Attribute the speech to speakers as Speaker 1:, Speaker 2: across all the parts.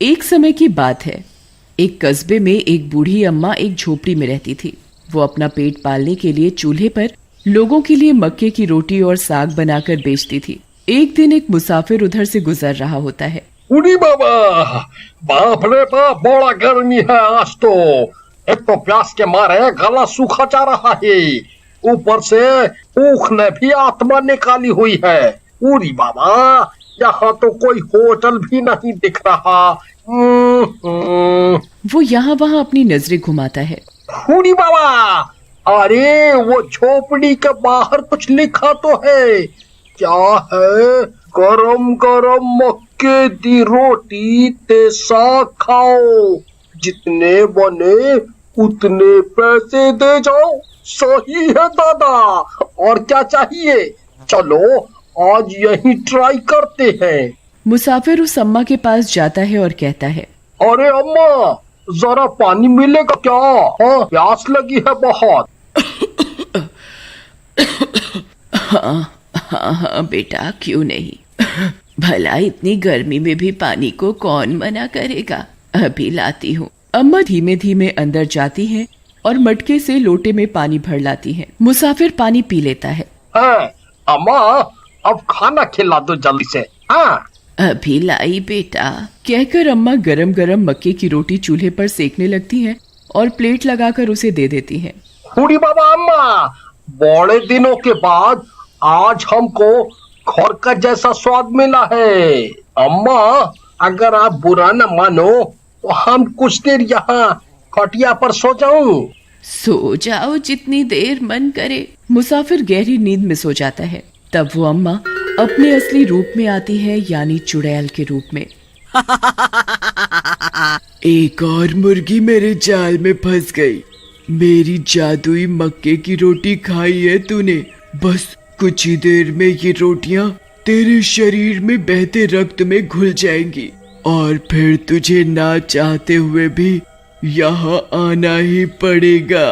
Speaker 1: एक समय की बात है। एक कस्बे में एक बूढ़ी अम्मा एक झोपड़ी में रहती थी। वो अपना पेट पालने के लिए चूल्हे पर लोगों के लिए मक्के की रोटी और साग बनाकर बेचती थी। एक दिन एक मुसाफिर उधर से गुजर रहा होता है।
Speaker 2: उड़ी बाबा, बाप रे बाप, बड़ा गर्मी है आज तो। एक तो प्यास के मारे गला सूखा जा रहा है, ऊपर से ऊख ने भी आत्मा निकाली हुई है। उड़ी बाबा, यहाँ तो कोई होटल भी नहीं दिख रहा।
Speaker 1: वो यहाँ वहाँ अपनी नजरें घुमाता है।
Speaker 2: उड़ी बाबा, अरे वो झोपड़ी के बाहर कुछ लिखा तो है। क्या है? गरम गरम मक्के दी रोटी ते साग खाओ, जितने बने उतने पैसे दे जाओ। सही है दादा, और क्या चाहिए? चलो आज यही ट्राई करते हैं।
Speaker 1: मुसाफिर उस अम्मा के पास जाता है और कहता है,
Speaker 2: अरे अम्मा, जरा पानी मिलेगा क्या? हाँ, प्यास लगी है बहुत।
Speaker 1: हाँ बेटा, क्यों नहीं। भला इतनी गर्मी में भी पानी को कौन मना करेगा, अभी लाती हूँ। अम्मा धीमे धीमे अंदर जाती है और मटके से लोटे में पानी भर लाती है। मुसाफिर पानी पी लेता है।
Speaker 2: अम्मा, अब खाना खिला दो जल्दी से। हाँ,
Speaker 1: अभी लाई बेटा, कहकर अम्मा गरम गरम मक्के की रोटी चूल्हे पर सेकने लगती हैं और प्लेट लगाकर उसे दे देती हैं।
Speaker 2: बूढ़ी बाबा, अम्मा, बड़े दिनों के बाद आज हमको घर का जैसा स्वाद मिला है। अम्मा, अगर आप बुरा न मानो तो हम कुछ देर यहाँ खटिया पर सो जाऊं।
Speaker 1: सो जाओ जितनी देर मन करे। मुसाफिर गहरी नींद में सो जाता है। तब वो अम्मा अपने असली रूप में आती है, यानी चुड़ैल के रूप में। एक और मुर्गी मेरे जाल में फंस गई। मेरी जादुई मक्के की रोटी खाई है तूने, बस कुछ ही देर में ये रोटियां तेरे शरीर में बहते रक्त में घुल जाएंगी और फिर तुझे ना चाहते हुए भी यहाँ आना ही पड़ेगा।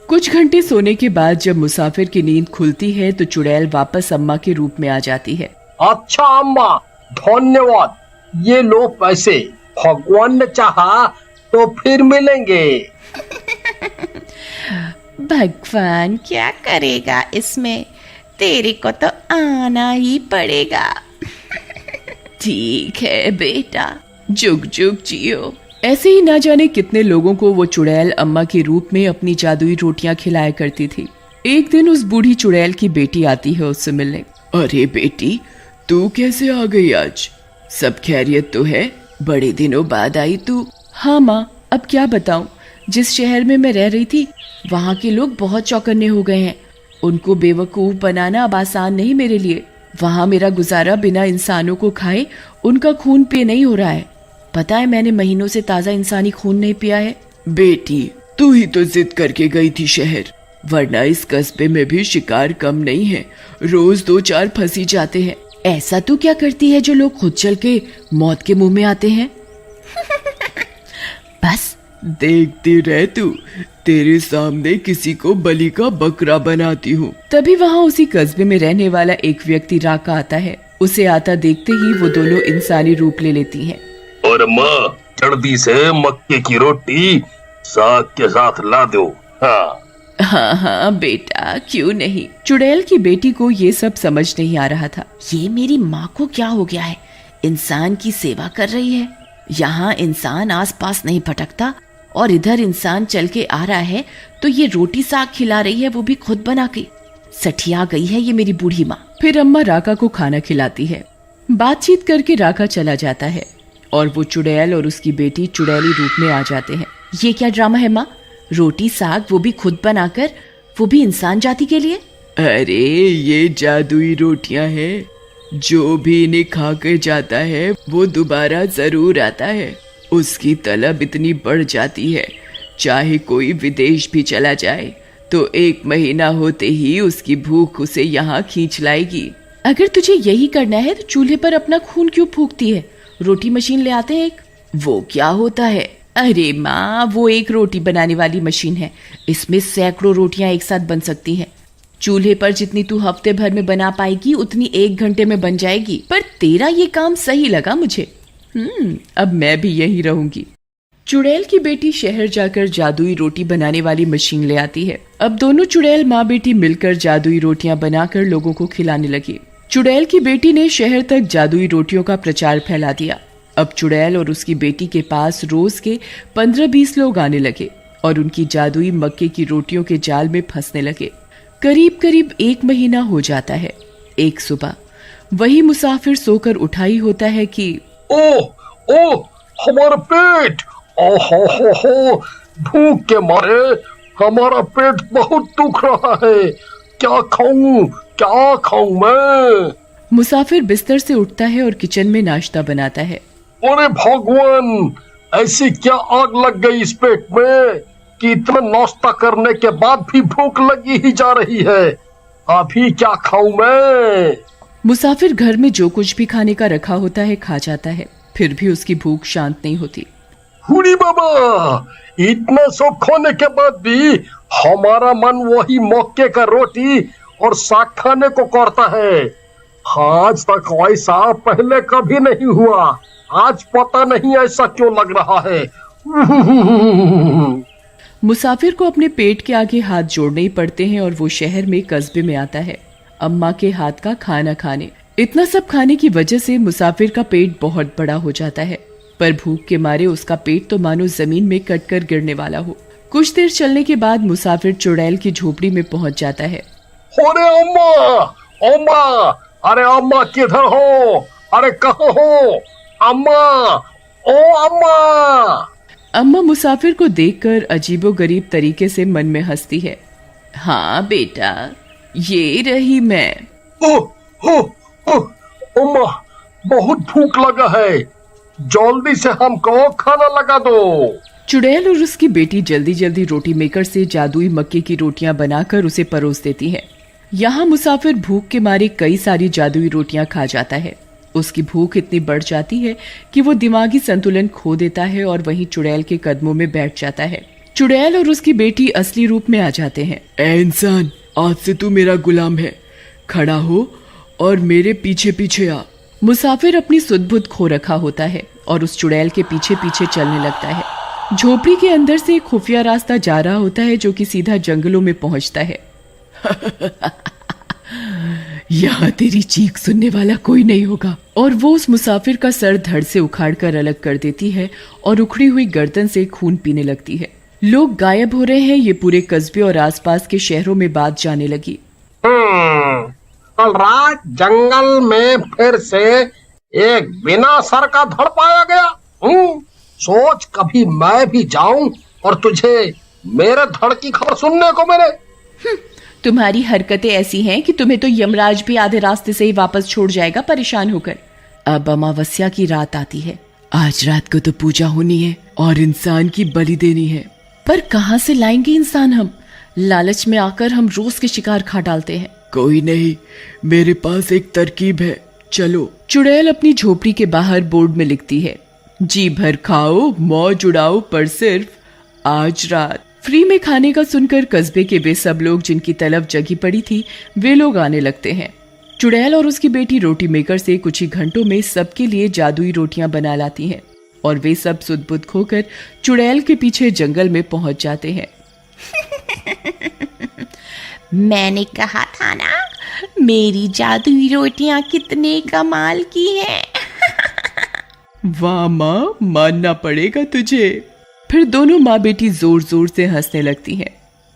Speaker 1: कुछ घंटे सोने के बाद जब मुसाफिर की नींद खुलती है तो चुड़ैल वापस अम्मा के रूप में आ जाती है।
Speaker 2: अच्छा अम्मा, धन्यवाद। ये लो पैसे, भगवान ने चाहा तो फिर मिलेंगे।
Speaker 3: भगवान क्या करेगा इसमें, तेरे को तो आना ही पड़ेगा।
Speaker 1: ठीक है बेटा, जुग जुग जियो। ऐसे ही ना जाने कितने लोगों को वो चुड़ैल अम्मा के रूप में अपनी जादुई रोटियां खिलाया करती थी। एक दिन उस बूढ़ी चुड़ैल की बेटी आती है उससे मिलने। अरे बेटी, तू कैसे आ गई आज? सब खैरियत तो है? बड़े दिनों बाद आई तू। हाँ माँ, अब क्या बताऊं, जिस शहर में मैं रह रही थी वहाँ के लोग बहुत चौकन्ने हो गए हैं। उनको बेवकूफ बनाना अब आसान नहीं मेरे लिए। वहाँ मेरा गुजारा बिना इंसानों को खाए उनका खून पिए नहीं हो रहा है। पता है, मैंने महीनों से ताजा इंसानी खून नहीं पिया है। बेटी, तू ही तो जिद करके गई थी शहर, वरना इस कस्बे में भी शिकार कम नहीं है। रोज 2-4 फंसी जाते हैं। ऐसा तू क्या करती है जो लोग खुद चल के मौत के मुंह में आते हैं?
Speaker 3: बस
Speaker 1: देखती रह तू, तेरे सामने किसी को बलि का बकरा बनाती हूँ। तभी वहाँ उसी कस्बे में रहने वाला एक व्यक्ति राका आता है। उसे आता देखते ही वो दोनों इंसानी रूप ले लेती हैं।
Speaker 2: और माँ, जल्दी से मक्के की रोटी साग के साथ ला दो। हाँ
Speaker 1: हाँ हाँ बेटा, क्यों नहीं। चुड़ैल की बेटी को ये सब समझ नहीं आ रहा था।
Speaker 3: ये मेरी माँ को क्या हो गया है, इंसान की सेवा कर रही है। यहाँ इंसान आसपास नहीं भटकता और इधर इंसान चल के आ रहा है तो ये रोटी साग खिला रही है, वो भी खुद बना के। सठिया गई है ये मेरी बूढ़ी माँ।
Speaker 1: फिर अम्मा राका को खाना खिलाती है। बातचीत करके राका चला जाता है और वो चुड़ैल और उसकी बेटी चुड़ैली रूप में आ जाते हैं।
Speaker 3: ये क्या ड्रामा है माँ, रोटी साग वो भी खुद बनाकर, वो भी इंसान जाति के लिए?
Speaker 1: अरे ये जादुई रोटियां हैं, जो भी इन्हें खा के जाता है वो दोबारा जरूर आता है। उसकी तलब इतनी बढ़ जाती है, चाहे कोई विदेश भी चला जाए तो 1 महीना होते ही उसकी भूख उसे यहाँ खींच लाएगी।
Speaker 3: अगर तुझे यही करना है तो चूल्हे पर अपना खून क्यों फूकती है? रोटी मशीन ले आते हैं एक।
Speaker 1: वो क्या होता है?
Speaker 3: अरे माँ, वो एक रोटी बनाने वाली मशीन है, इसमें सैकड़ों रोटियां एक साथ बन सकती हैं। चूल्हे पर जितनी तू हफ्ते भर में बना पाएगी उतनी 1 घंटे में बन जाएगी। पर तेरा ये काम सही लगा मुझे।
Speaker 1: अब मैं भी यहीं रहूंगी। चुड़ैल की बेटी शहर जाकर जादुई रोटी बनाने वाली मशीन ले आती है। अब दोनों चुड़ैल माँ बेटी मिलकर जादुई रोटियां बनाकर लोगों को खिलाने लगी। चुड़ैल की बेटी ने शहर तक जादुई रोटियों का प्रचार फैला दिया। अब चुड़ैल और उसकी बेटी के पास रोज के 15-20 लोग आने लगे और उनकी जादुई मक्के की रोटियों के जाल में फंसने लगे। करीब करीब 1 महीना हो जाता है। एक सुबह वही मुसाफिर सोकर उठा ही होता है कि
Speaker 2: ओह हमारा पेट, ओहो भूख के मारे हमारा पेट बहुत दुख रहा है। क्या खाऊं मैं?
Speaker 1: मुसाफिर बिस्तर से उठता है और किचन में नाश्ता बनाता है।
Speaker 2: अरे भगवान, ऐसी क्या आग लग गई इस पेट में कि इतना नाश्ता करने के बाद भी भूख लगी ही जा रही है। अभी क्या खाऊं मैं?
Speaker 1: मुसाफिर घर में जो कुछ भी खाने का रखा होता है खा जाता है, फिर भी उसकी भूख शांत नहीं होती।
Speaker 2: हुड़ी बाबा, इतना सब खाने के बाद भी हमारा मन वही मक्के का रोटी और साग खाने को करता है। आज तक ऐसा पहले कभी नहीं हुआ। आज पता नहीं ऐसा क्यों लग रहा है।
Speaker 1: मुसाफिर को अपने पेट के आगे हाथ जोड़ने ही पड़ते हैं और वो शहर में कस्बे में आता है अम्मा के हाथ का खाना खाने। इतना सब खाने की वजह से मुसाफिर का पेट बहुत बड़ा हो जाता है, पर भूख के मारे उसका पेट तो मानो जमीन में कटकर गिरने वाला हो। कुछ देर चलने के बाद मुसाफिर चुड़ैल की झोपड़ी में पहुंच जाता है।
Speaker 2: अरे अम्मा, अरे अम्मा किधर हो? अरे कहाँ हो अम्मा? ओ अम्मा!
Speaker 1: अम्मा मुसाफिर को देखकर अजीबोगरीब तरीके से मन में हंसती है। हाँ बेटा, ये रही मैं।
Speaker 2: अम्मा, बहुत भूख लगा है, जल्दी से हमको खाना लगा दो।
Speaker 1: चुड़ैल और उसकी बेटी जल्दी जल्दी रोटी मेकर से जादुई मक्के की रोटियां बनाकर उसे परोस देती है। यहाँ मुसाफिर भूख के मारे कई सारी जादुई रोटियां खा जाता है। उसकी भूख इतनी बढ़ जाती है कि वो दिमागी संतुलन खो देता है और वहीं चुड़ैल के कदमों में बैठ जाता है। चुड़ैल और उसकी बेटी असली रूप में आ जाते हैं। ए इंसान, आज से तू मेरा गुलाम है, खड़ा हो और मेरे पीछे पीछे आ। मुसाफिर अपनी सुध-बुध खो रखा होता है और उस चुड़ैल के पीछे पीछे चलने लगता है। झोपड़ी के अंदर से एक खुफिया रास्ता जा रहा होता है जो कि सीधा जंगलों में पहुंचता है। यहाँ तेरी चीख सुनने वाला कोई नहीं होगा। और वो उस मुसाफिर का सर धड़ से उखाड़कर अलग कर देती है और उखड़ी हुई गर्दन से खून पीने लगती है। लोग गायब हो रहे हैं, ये पूरे कस्बे और आसपास के शहरों में बात जाने लगी।
Speaker 2: कल रात जंगल में फिर से एक बिना सर का धड़ पाया गया। सोच कभी मैं भी जाऊं और तुझे मेरे धड़ की खबर सुनने को मिले।
Speaker 3: तुम्हारी हरकतें ऐसी हैं कि तुम्हें तो यमराज भी आधे रास्ते से ही वापस छोड़ जाएगा परेशान होकर।
Speaker 1: अब अमावस्या की रात आती है। आज रात को तो पूजा होनी है और इंसान की बलि देनी है।
Speaker 3: पर कहाँ से लाएंगे इंसान हम? लालच में आकर हम रोज के शिकार खा डालते हैं।
Speaker 1: कोई नहीं, मेरे पास एक तरकीब है, चलो। चुड़ैल अपनी झोपड़ी के बाहर बोर्ड में लिखती है, जी भर खाओ मौज उड़ाओ पर सिर्फ आज रात। फ्री में खाने का सुनकर कस्बे के वे सब लोग जिनकी तलब जगी पड़ी थी वे लोग आने लगते हैं। चुड़ैल और उसकी बेटी रोटी मेकर से कुछ ही घंटों में सबके लिए जादुई रोटियां बना लाती हैं और वे सब सुध-बुध खोकर चुड़ैल के पीछे जंगल में पहुंच जाते हैं।
Speaker 3: मैंने कहा था ना, मेरी जादुई रोटियां कितने कमाल की हैं।
Speaker 1: वाह माँ, मानना पड़ेगा तुझे। फिर दोनों माँ बेटी जोर जोर से हंसने लगती हैं।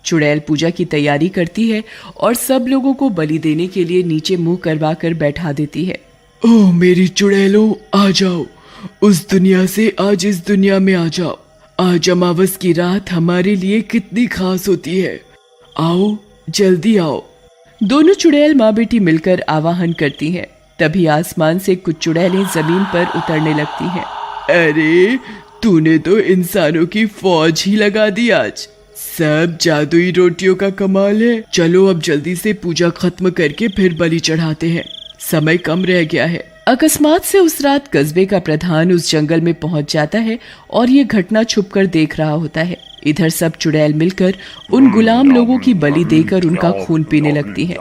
Speaker 1: चुड़ैल पूजा की तैयारी करती है और सब लोगों को बलि देने के लिए नीचे मुंह करवा कर बैठा देती है। ओह मेरी चुड़ैलों, आ जाओ, उस दुनिया से आज इस दुनिया में आ जाओ। आज अमावस की रात हमारे लिए कितनी खास होती है, आओ जल्दी आओ। दोनों चुड़ैल माँ बेटी मिलकर आवाहन करती हैं। तभी आसमान से कुछ चुड़ैलें जमीन पर उतरने लगती हैं। अरे तूने तो इंसानों की फौज ही लगा दी आज। सब जादुई रोटियों का कमाल है। चलो अब जल्दी से पूजा खत्म करके फिर बलि चढ़ाते हैं, समय कम रह गया है। अकस्मात से उस रात कस्बे का प्रधान उस जंगल में पहुंच जाता है और ये घटना छुपकर देख रहा होता है। इधर सब चुड़ैल मिलकर उन गुलाम लोगों की बलि देकर उनका खून पीने लगती हैं।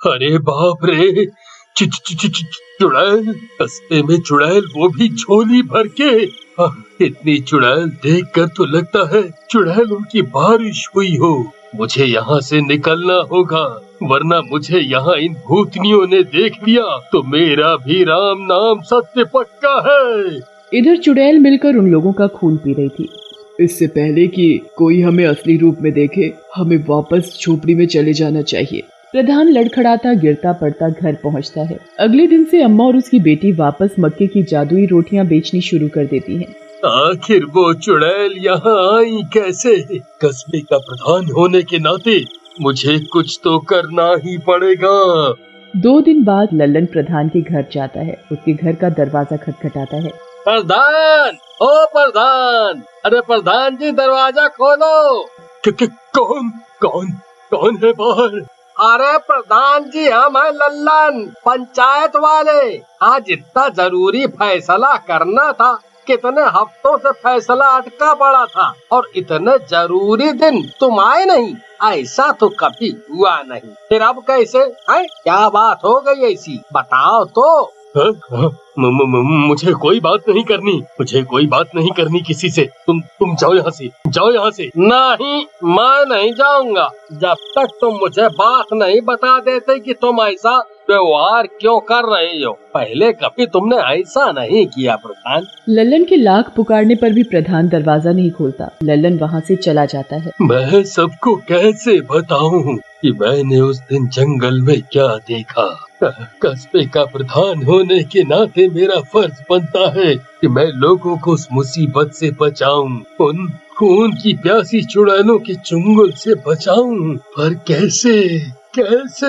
Speaker 2: अरे बाप रे,
Speaker 4: चुड़ैल, कस्बे में चुड़ैल, वो भी झोली भर के। इतनी चुड़ैल देखकर तो लगता है चुड़ैलों की बारिश हुई हो। मुझे यहाँ से निकलना होगा, वरना मुझे यहाँ इन भूतनियों ने देख लिया तो मेरा भी राम नाम सत्य पक्का है।
Speaker 1: इधर चुड़ैल मिलकर उन लोगों का खून पी रही थी। इससे पहले कि कोई हमें असली रूप में देखे, हमें वापस झोपड़ी में चले जाना चाहिए। प्रधान लड़खड़ाता गिरता पड़ता घर पहुंचता है। अगले दिन से अम्मा और उसकी बेटी वापस मक्के की जादुई रोटियां बेचनी शुरू कर देती हैं।
Speaker 4: आखिर वो चुड़ैल यहाँ आई कैसे? कस्बे का प्रधान होने के नाते मुझे कुछ तो करना ही पड़ेगा।
Speaker 1: 2 दिन बाद लल्लन प्रधान के घर जाता है। उसके घर का दरवाजा खटखटाता है।
Speaker 2: प्रधान, ओ प्रधान, अरे प्रधान जी दरवाजा खोलो।
Speaker 4: कौन कौन कौन है बाहर?
Speaker 2: अरे प्रधान जी, हम हैं लल्लन, पंचायत वाले। आज इतना जरूरी फैसला करना था, कितने हफ्तों से फैसला अटका पड़ा था, और इतने जरूरी दिन तुम आए नहीं। ऐसा तो कभी हुआ नहीं, फिर अब कैसे है? क्या बात हो गई ऐसी, बताओ तो।
Speaker 4: मुझे कोई बात नहीं करनी, मुझे कोई बात नहीं करनी किसी से। तुम जाओ यहाँ से, जाओ यहाँ से।
Speaker 2: नहीं, मैं नहीं जाऊंगा जब तक तुम मुझे बात नहीं बता देते कि तुम ऐसा व्यवहार क्यों कर रहे हो। पहले कभी तुमने ऐसा नहीं किया प्रधान।
Speaker 1: लल्लन के लाख पुकारने पर भी प्रधान दरवाजा नहीं खोलता। लल्लन वहाँ से चला जाता है।
Speaker 4: मैं सबको कैसे बताऊं कि मैंने उस दिन जंगल में क्या देखा? कस्बे का प्रधान होने के नाते मेरा फर्ज बनता है कि मैं लोगों को उस मुसीबत से बचाऊं, उन खून की प्यासी चुड़ैलों के चुंगल से बचाऊं। पर कैसे कैसे?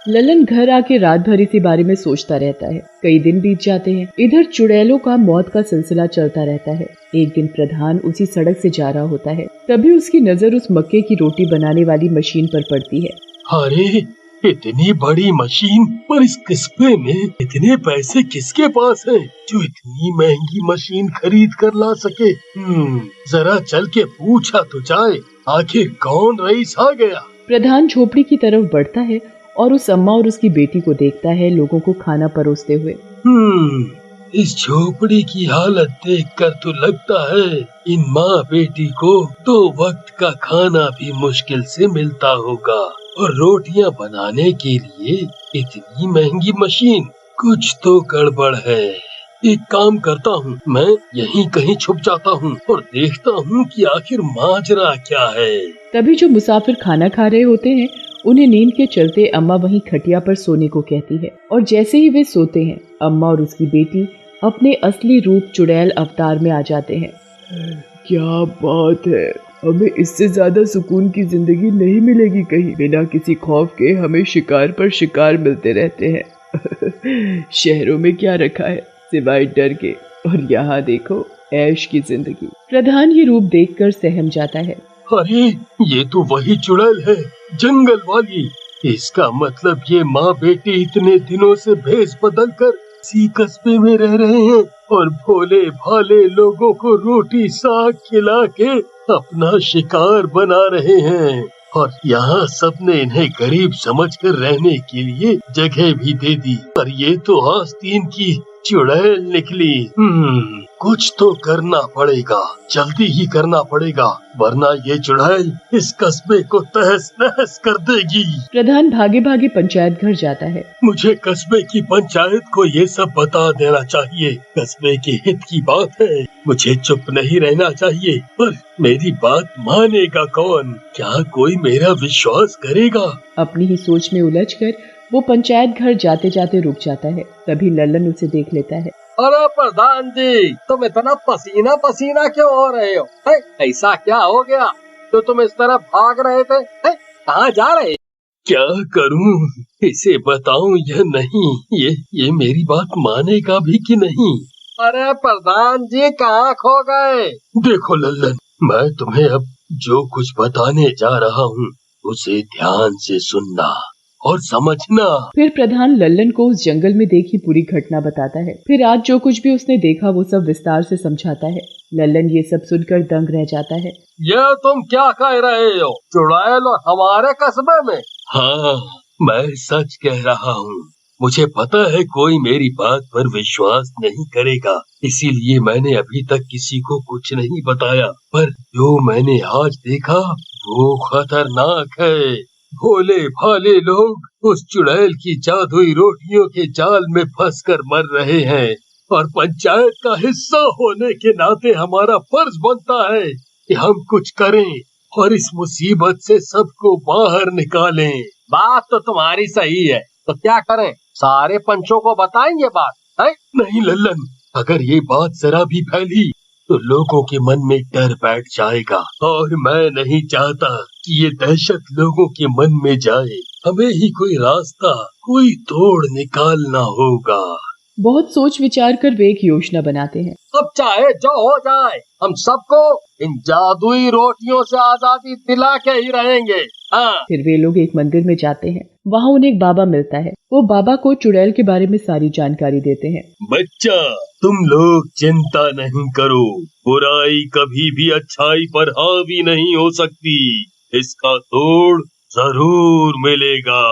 Speaker 1: लल्लन घर आके रात भर इसी बारे में सोचता रहता है। कई दिन बीत जाते हैं। इधर चुड़ैलों का मौत का सिलसिला चलता रहता है। एक दिन प्रधान उसी सड़क से जा रहा होता है, तभी उसकी नजर उस मक्के की रोटी बनाने वाली मशीन पर पड़ती है।
Speaker 4: अरे, इतनी बड़ी मशीन, पर इस कस्बे में इतने पैसे किसके पास हैं जो इतनी महंगी मशीन खरीद कर ला सके? जरा चल के पूछा तो जाए, आखिर कौन रईस आ गया।
Speaker 1: प्रधान झोपड़ी की तरफ बढ़ता है और उस अम्मा और उसकी बेटी को देखता है लोगों को खाना परोसते हुए।
Speaker 4: इस झोपड़ी की हालत देखकर तो लगता है इन माँ बेटी को 2 वक्त का खाना भी मुश्किल से मिलता होगा, और रोटियां बनाने के लिए इतनी महंगी मशीन। कुछ तो गड़बड़ है। एक काम करता हूँ, मैं यहीं कहीं छुप जाता हूँ और देखता हूँ कि आखिर माजरा क्या है।
Speaker 1: तभी जो मुसाफिर खाना खा रहे होते हैं, उन्हें नींद के चलते अम्मा वहीं खटिया पर सोने को कहती है, और जैसे ही वे सोते हैं, अम्मा और उसकी बेटी अपने असली रूप चुड़ैल अवतार में आ जाते हैं। क्या बात है, हमें इससे ज्यादा सुकून की जिंदगी नहीं मिलेगी कहीं। बिना किसी खौफ के हमें शिकार पर शिकार मिलते रहते हैं। शहरों में क्या रखा है सिवाय डर के, और यहाँ देखो ऐश की जिंदगी। प्रधान ये रूप देखकर सहम जाता है।
Speaker 4: अरे, ये तो वही चुड़ैल है, जंगल वाली। इसका मतलब ये माँ बेटी इतने दिनों से भेष बदल कर इसी कस्बे में रह रहे हैं और भोले भाले लोगों को रोटी साग खिला के अपना शिकार बना रहे हैं। और यहाँ सबने इन्हें गरीब समझकर रहने के लिए जगह भी दे दी। पर ये तो आस्तीन की चुड़ैल निकली। कुछ तो करना पड़ेगा, जल्दी ही करना पड़ेगा, वरना ये चुड़ैल इस कस्बे को तहस नहस कर देगी।
Speaker 1: प्रधान भागे भागे पंचायत घर जाता है।
Speaker 4: मुझे कस्बे की पंचायत को ये सब बता देना चाहिए। कस्बे के हित की बात है, मुझे चुप नहीं रहना चाहिए। पर मेरी बात मानेगा कौन? क्या कोई मेरा विश्वास करेगा?
Speaker 1: अपनी ही सोच में उलझकर वो पंचायत घर जाते जाते रुक जाता है। तभी लल्लन उसे देख लेता है।
Speaker 2: अरे प्रधान जी, तुम इतना पसीना पसीना क्यों हो रहे हो? ऐसा क्या हो गया तो तुम इस तरह भाग रहे थे? कहाँ जा रहे?
Speaker 4: क्या करूं, इसे बताऊं या नहीं? ये मेरी बात मानेगा भी कि नहीं?
Speaker 2: अरे प्रधान जी, कहाँ खो गए?
Speaker 4: देखो लल्लन, मैं तुम्हें अब जो कुछ बताने जा रहा हूँ उसे ध्यान से सुनना और समझना।
Speaker 1: फिर प्रधान लल्लन को उस जंगल में देखी पूरी घटना बताता है। फिर आज जो कुछ भी उसने देखा वो सब विस्तार से समझाता है। लल्लन ये सब सुनकर दंग रह जाता है।
Speaker 2: ये तुम क्या कह रहे हो? चुड़ैल हमारे कस्बे में?
Speaker 4: हाँ, मैं सच कह रहा हूँ। मुझे पता है कोई मेरी बात पर विश्वास नहीं करेगा, इसीलिए मैंने अभी तक किसी को कुछ नहीं बताया। पर जो मैंने आज देखा वो खतरनाक है। भोले भाले लोग उस चुड़ैल की जादुई रोटियों के जाल में फंसकर मर रहे हैं और पंचायत का हिस्सा होने के नाते हमारा फर्ज बनता है कि हम कुछ करें और इस मुसीबत से सबको बाहर निकालें।
Speaker 2: बात तो तुम्हारी सही है, तो क्या करें? सारे पंचों को बताएंगे बात है?
Speaker 4: नहीं लल्लन, अगर ये बात जरा भी फैली तो लोगों के मन में डर बैठ जाएगा और मैं नहीं चाहता कि ये दहशत लोगों के मन में जाए। हमें ही कोई रास्ता, कोई तोड़ निकालना होगा।
Speaker 1: बहुत सोच विचार कर वे एक योजना बनाते हैं।
Speaker 2: अब चाहे जो हो जाए, हम सबको इन जादुई रोटियों से आजादी दिला के ही रहेंगे। हाँ।
Speaker 1: फिर वे लोग एक मंदिर में जाते हैं। वहाँ उन्हें एक बाबा मिलता है। वो बाबा को चुड़ैल के बारे में सारी जानकारी देते हैं।
Speaker 4: बच्चा, तुम लोग चिंता नहीं करो, बुराई कभी भी अच्छाई पर हावी नहीं हो सकती, इसका तोड़ जरूर मिलेगा।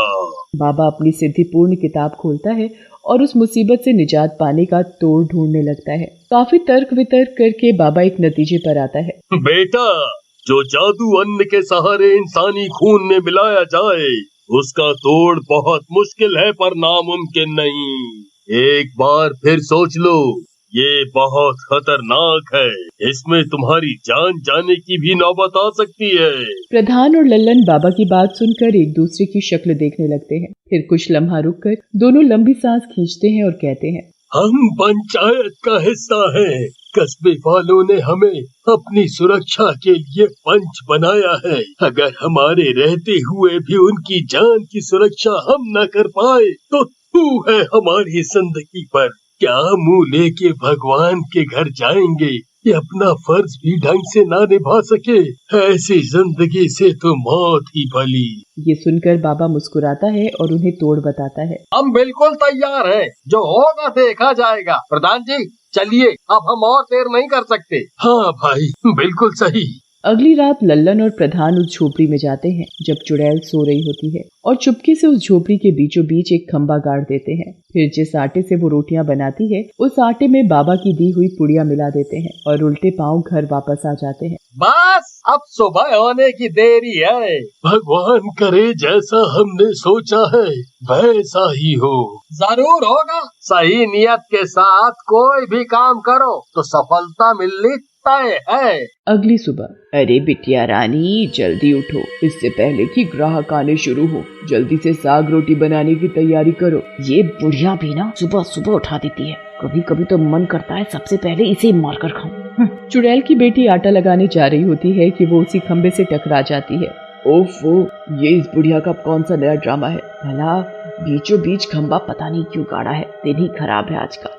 Speaker 1: बाबा अपनी सिद्धिपूर्ण किताब खोलता है और उस मुसीबत से निजात पाने का तोड़ ढूंढने लगता है। काफी तर्क वितर्क करके बाबा एक नतीजे पर आता है।
Speaker 4: बेटा, जो जादू अन्न के सहारे इंसानी खून में मिलाया जाए उसका तोड़ बहुत मुश्किल है पर नामुमकिन नहीं। एक बार फिर सोच लो, ये बहुत खतरनाक है, इसमें तुम्हारी जान जाने की भी नौबत आ सकती है।
Speaker 1: प्रधान और लल्लन बाबा की बात सुनकर एक दूसरे की शक्ल देखने लगते हैं। फिर कुछ लम्हा रुककर दोनों लंबी सांस खींचते हैं और कहते हैं,
Speaker 4: हम पंचायत का हिस्सा हैं। कस्बे वालों ने हमें अपनी सुरक्षा के लिए पंच बनाया है। अगर हमारे रहते हुए भी उनकी जान की सुरक्षा हम न कर पाए तो तू है हमारी जिंदगी पर। क्या मुंह लेके भगवान के घर जाएंगे ये अपना फर्ज भी ढंग से ना निभा सके? ऐसी जिंदगी से तो मौत ही भली।
Speaker 1: ये सुनकर बाबा मुस्कुराता है और उन्हें तोड़ बताता है।
Speaker 2: हम बिल्कुल तैयार हैं, जो होगा देखा जाएगा। प्रधान जी चलिए, अब हम और देर नहीं कर सकते।
Speaker 4: हाँ भाई, बिल्कुल सही।
Speaker 1: अगली रात लल्लन और प्रधान उस झोपड़ी में जाते हैं जब चुड़ैल सो रही होती है और चुपके से उस झोपड़ी के बीचों बीच एक खंबा गाड़ देते हैं। फिर जिस आटे से वो रोटियां बनाती है उस आटे में बाबा की दी हुई पुड़िया मिला देते हैं और उल्टे पांव घर वापस आ जाते हैं।
Speaker 2: बस अब सुबह होने की देरी है।
Speaker 4: भगवान करे जैसा हमने सोचा है वैसा ही हो।
Speaker 2: जरूर होगा। सही नियत के साथ कोई भी काम करो तो सफलता मिलनी तय है।
Speaker 1: अगली सुबह, अरे बिटिया रानी जल्दी उठो, इससे पहले कि ग्राहक आने शुरू हो। जल्दी से साग रोटी बनाने की तैयारी करो।
Speaker 3: ये बुढ़िया भी ना सुबह सुबह उठा देती है। कभी कभी तो मन करता है सबसे पहले इसे मार कर खाऊं।
Speaker 1: चुड़ैल की बेटी आटा लगाने जा रही होती है कि वो उसी खंबे से टकरा जाती है। ओफो, ये इस बुढ़िया का कौन सा नया ड्रामा है? भला बीचों बीच खंबा पता नहीं क्यों गाड़ा है। दिन ही खराब है आज का।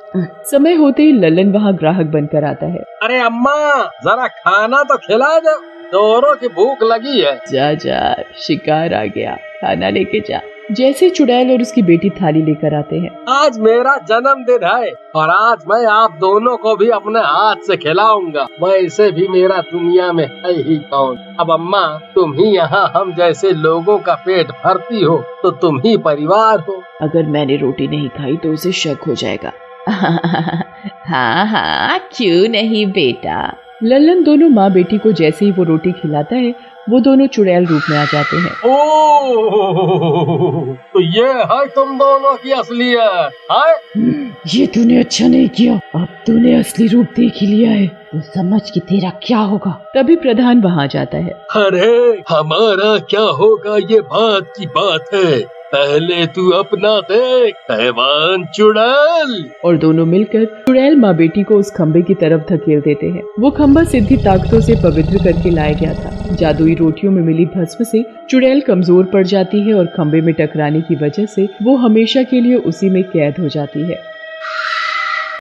Speaker 1: समय होते ही लल्लन वहाँ ग्राहक बनकर आता है।
Speaker 2: अरे अम्मा, जरा खाना तो खिला दो, दोनों की भूख लगी है।
Speaker 1: जा जा, शिकार आ गया, खाना लेके जा। जैसे चुड़ैल और उसकी बेटी थाली लेकर आते हैं।
Speaker 2: आज मेरा जन्मदिन है और आज मैं आप दोनों को भी अपने हाथ से खिलाऊंगा। वैसे भी मेरा दुनिया में है ही कौन। अब अम्मा, तुम ही यहाँ हम जैसे लोगों का पेट भरती हो तो तुम ही परिवार हो।
Speaker 3: अगर मैंने रोटी नहीं खाई तो उसे शक हो जाएगा। हाँ हाँ, क्यों नहीं बेटा।
Speaker 1: लल्लन दोनों माँ बेटी को जैसे ही वो रोटी खिलाता है वो दोनों चुड़ैल रूप में आ जाते हैं।
Speaker 2: ओह, तो ये है तुम दोनों की असलियत है?
Speaker 1: ये तूने अच्छा नहीं किया, अब तूने असली रूप देख ही लिया है, तो समझ कि तेरा क्या होगा। तभी प्रधान वहाँ जाता है।
Speaker 4: अरे हमारा क्या होगा ये बात की बात है, पहले तू अपना देख हैवान चुड़ैल।
Speaker 1: और दोनों मिलकर चुड़ैल माँ बेटी को उस खंबे की तरफ धकेल देते हैं। वो खंबा सिद्धि ताकतों से पवित्र करके लाया गया था। जादुई रोटियों में मिली भस्म से चुड़ैल कमजोर पड़ जाती है और खंबे में टकराने की वजह से वो हमेशा के लिए उसी में कैद हो जाती है।